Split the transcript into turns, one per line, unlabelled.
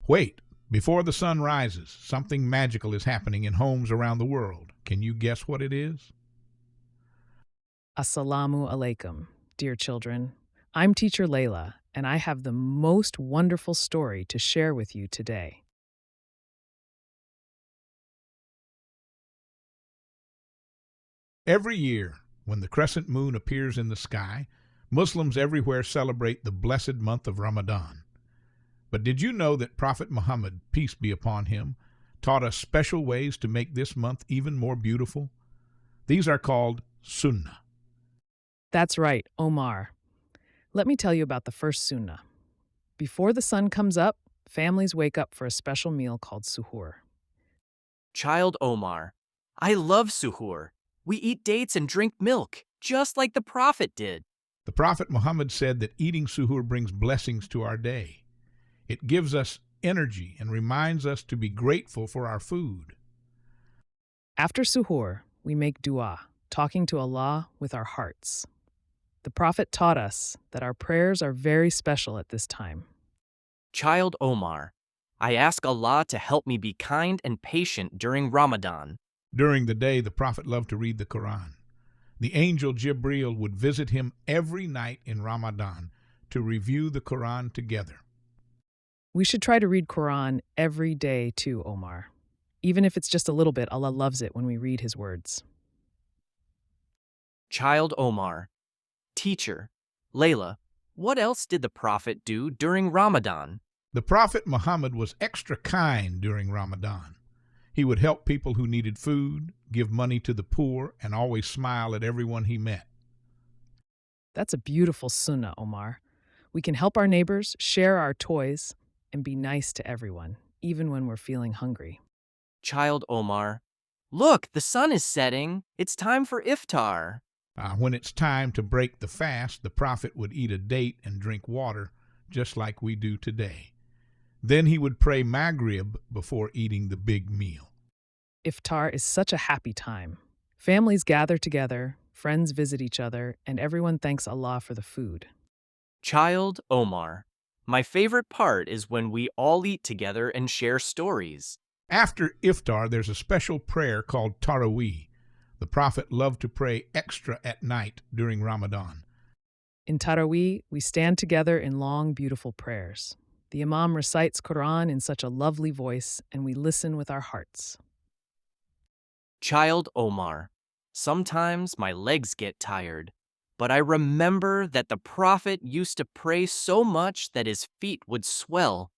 Wait, before the sun rises, something magical is happening in homes around the world. Can you guess what it is?
Assalamu alaikum, dear children. I'm teacher Layla, and I have the most wonderful story to share with you today.
Every year, when the crescent moon appears in the sky, Muslims everywhere celebrate the blessed month of Ramadan. But did you know that Prophet Muhammad, peace be upon him, taught us special ways to make this month even more beautiful? These are called sunnah.
That's right, Omar. Let me tell you about the first sunnah. Before the sun comes up, families wake up for a special meal called suhoor.
Child Omar, I love suhoor. We eat dates and drink milk, just like the Prophet did.
The Prophet Muhammad said that eating suhoor brings blessings to our day. It gives us energy and reminds us to be grateful for our food.
After suhoor, we make dua, talking to Allah with our hearts. The Prophet taught us that our prayers are very special at this time.
Child Omar, I ask Allah to help me be kind and patient during Ramadan.
During the day, the Prophet loved to read the Quran. The angel Jibril would visit him every night in Ramadan to review the Quran together.
We should try to read Quran every day too, Omar. Even if it's just a little bit, Allah loves it when we read His words.
Child Omar, teacher, Layla, what else did the Prophet do during Ramadan?
The Prophet Muhammad was extra kind during Ramadan. He would help people who needed food, give money to the poor, and always smile at everyone he met.
That's a beautiful sunnah, Omar. We can help our neighbors, share our toys, and be nice to everyone, even when we're feeling hungry.
Child Omar, look, the sun is setting. It's time for iftar.
When it's time to break the fast, the Prophet would eat a date and drink water, just like we do today. Then he would pray Maghrib before eating the big meal.
Iftar is such a happy time. Families gather together, friends visit each other, and everyone thanks Allah for the food.
Child Omar, my favorite part is when we all eat together and share stories.
After iftar, there's a special prayer called Taraweeh. The Prophet loved to pray extra at night during Ramadan.
In Taraweeh, we stand together in long, beautiful prayers. The Imam recites Quran in such a lovely voice, and we listen with our hearts.
Child Omar, sometimes my legs get tired, but I remember that the Prophet used to pray so much that his feet would swell.